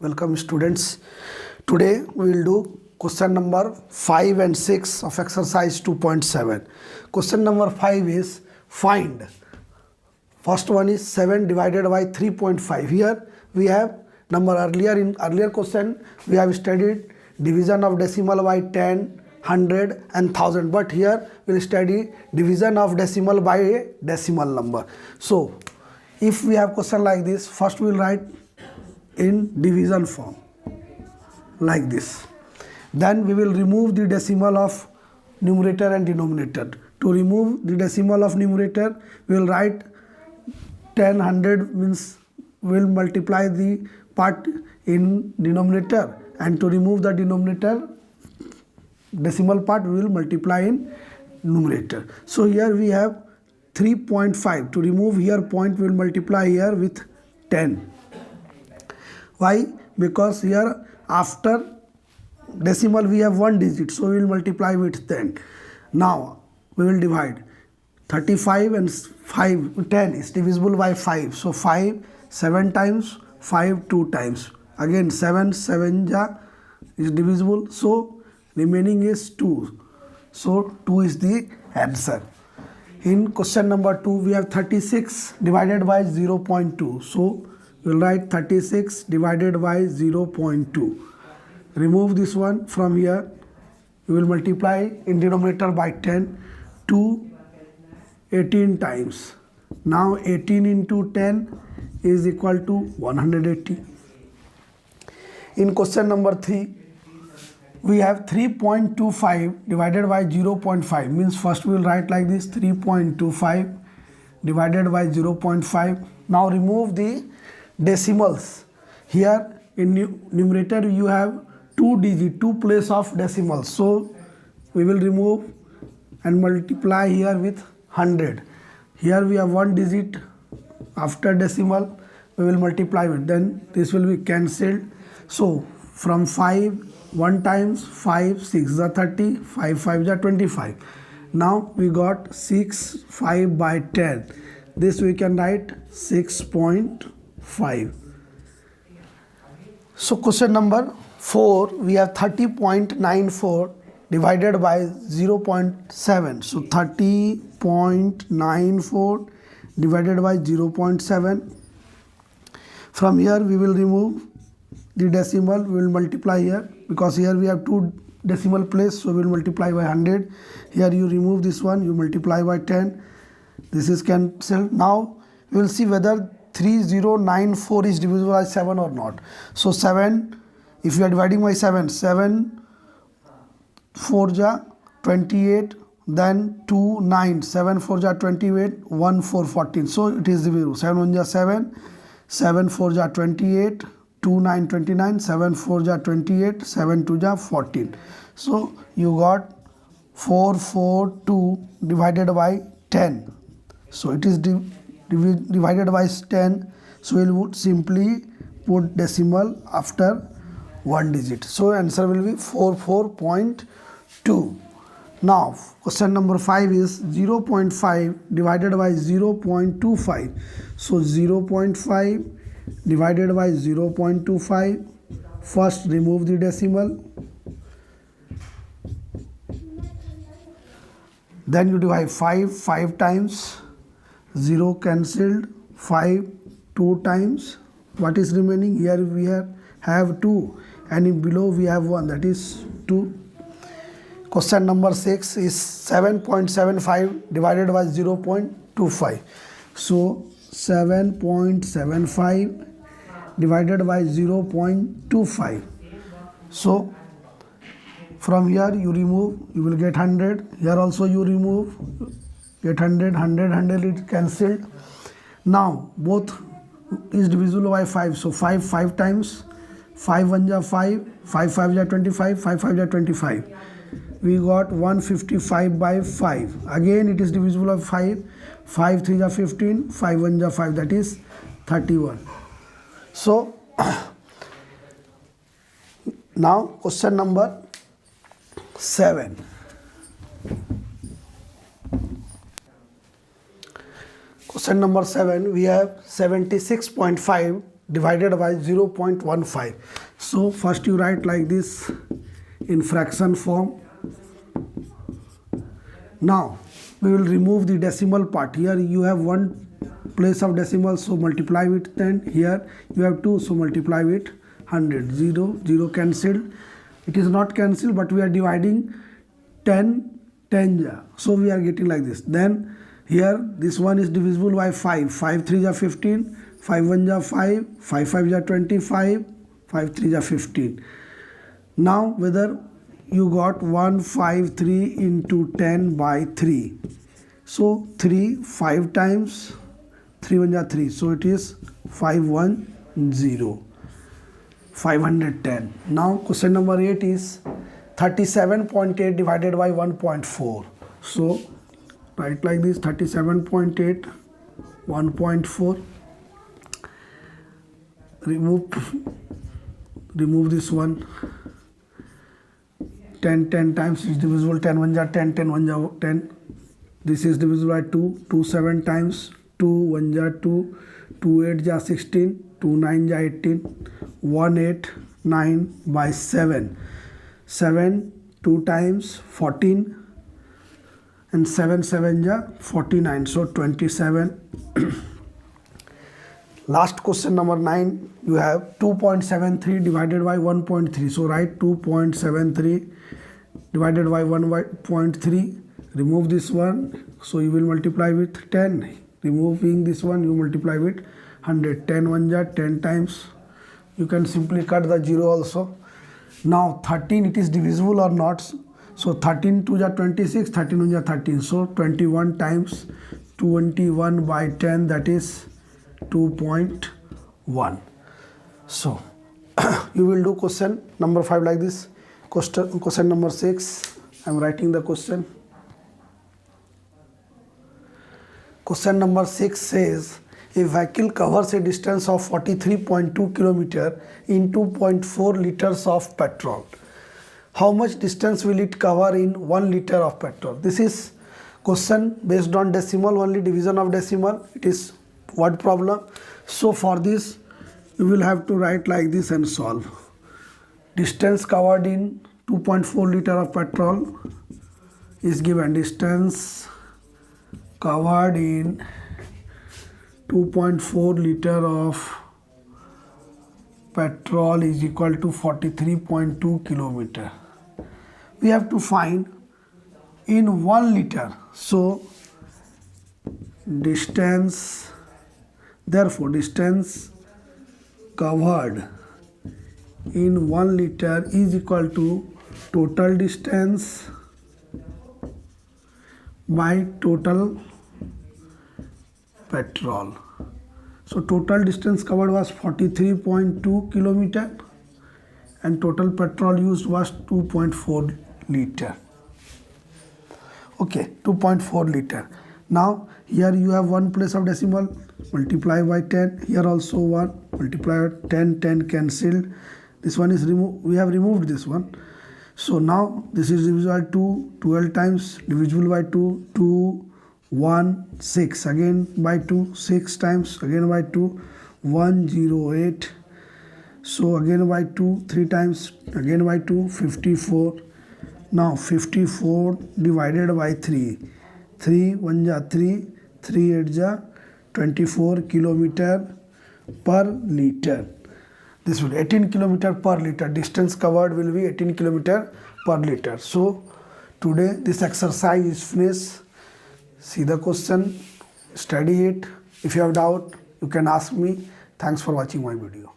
Welcome students. Today we will do question number 5 and 6 of exercise 2.7. Question number 5 is find. First one is 7 divided by 3.5. Here we have number earlier question we have studied division of decimal by 10, 100 and 1000, but here we will study division of decimal by a decimal number. So if we have question like this, first we will write in division form like this. Then we will remove the decimal of numerator and denominator. To remove the decimal of numerator, we will write 10, 100 means we will multiply the part in denominator, and to remove the denominator decimal part we will multiply in numerator. So here we have 3.5. To remove here point we will multiply here with 10. Why? Because here after decimal we have one digit, so we will multiply with 10. Now we will divide 35 and 10 is divisible by 5. So 5 7 times, 5 2 times. Again 7 is divisible, so remaining is 2. So 2 is the answer. In question number 2 we have 36 divided by 0.2. So we will write 36 divided by 0.2. Remove this one from here. We will multiply in denominator by 10 to 18 times. Now 18 into 10 is equal to 180. In question number 3, we have 3.25 divided by 0.5. Means first we will write like this, 3.25 divided by 0.5. Now remove the decimals. Here in numerator you have 2 place of decimals, so we will remove and multiply here with 100. Here we have one digit after decimal, we will multiply with, then this will be cancelled. So from 5 1 times 5 6 are 30, 5 5 are 25. Now we got 6 5 by 10. This we can write 6.5. So question number 4, we have 30.94 divided by 0.7. So 30.94 divided by 0.7. From here we will remove the decimal, we will multiply here, because here we have 2 decimal place, so we will multiply by 100. Here you remove this one, you multiply by 10. This is cancelled. Now we will see whether 3094 is divisible by 7 or not. So 7, if you are dividing by 7, 7 4 ja 28, then 2 9, 7 4 ja 28, 1 4 14. So it is divisible. 7 1 ja 7, 7 4 ja 28, 2 9 29, 7 4 ja 28, 7 2 ja 14. So you got 442 divided by 10. So it is divided by 10. So we would simply put decimal after one digit. So answer will be 44.2. Now question number 5 is 0.5 divided by 0.25. So 0.5 divided by 0.25. First remove the decimal. Then you divide 5 times. 0 cancelled. 5 2 times. What is remaining? Here we have 2, and in below we have 1, that is 2. Question number 6 is 7.75 divided by 0.25. So 7.75 divided by 0.25. So from here you remove, you will get 100. Here also you remove, get 100, 100 is cancelled. Now both is divisible by 5. So 5 times. 5 1 ja 5, 5 5 ja 25, 5 5 ja 25. We got 155 by 5. Again it is divisible by 5. 5 3 ja 15, 5 1 ja 5, that is 31. So now question number 7. Question number 7, we have 76.5 divided by 0.15. So first you write like this in fraction form. Now we will remove the decimal part. Here you have one place of decimal, so multiply with 10. Here you have 2, so multiply with 100. 0, 0 cancelled. It is not cancelled, but we are dividing 10, 10, so we are getting like this. Then here this one is divisible by 5. 5 3 is 15, 5 1 is 5, 5 5 is 25, 5 3 is 15. Now whether you got 153 into 10 by 3. So 3 5 times, 3 1 is 3. So it is 510, 510. Now question number 8 is 37.8 divided by 1.4. So write like this: 37.8, 1.4. Remove this one. 10 times is divisible. 10 1 is 10, 10 1 is 10. This is divisible by 2. 2 7 times, 2 1 is 2, 2 8 is 16, 2 9 is 18, 1 8 9 by 7. 7 2 times 14, and 7 7 is 49, so 27. Last question number 9, you have 2.73 divided by 1.3. So write 2.73 divided by 1.3. Remove this one, so you will multiply with 10. Removing this one, you multiply with 100. 10 1 is 10 times. You can simply cut the 0 also. Now 13, it is divisible or not? So 13 2 is 26, 13 1 is 13. So 21 times 21 by 10, that is 2.1. So you will do question number 5 like this. Question number 6, I am writing the question. Question number 6 says, a vehicle covers a distance of 43.2 km in 2.4 liters of petrol. How much distance will it cover in 1 liter of petrol? This is question based on decimal, only division of decimal. It is word problem. So for this you will have to write like this and solve. Distance covered in 2.4 liter of petrol is given. Distance covered in 2.4 liter of petrol is equal to 43.2 kilometer. We have to find in 1 liter. So distance, therefore distance covered in 1 liter is equal to total distance by total petrol. So total distance covered was 43.2 kilometer and total petrol used was 2.4 liter. Okay, 2.4 liter. Now here you have one place of decimal, multiply by 10. Here also 1, multiply by 10, 10 cancelled. This one is removed. We have removed this one. So now this is divisible by 2, 12 times, divisible by 2, 2, 1, 6, again by 2, 6 times, again by 2, 108. So again by 2, 3 times, again by 2, 54. Now 54 divided by 3. 3 1 is 3, 3 8 is 24 kilometer per liter. This will 18 kilometer per liter. Distance covered will be 18 kilometer per liter. So today this exercise is finished. See the question, study it. If you have doubt, you can ask me. Thanks for watching my video.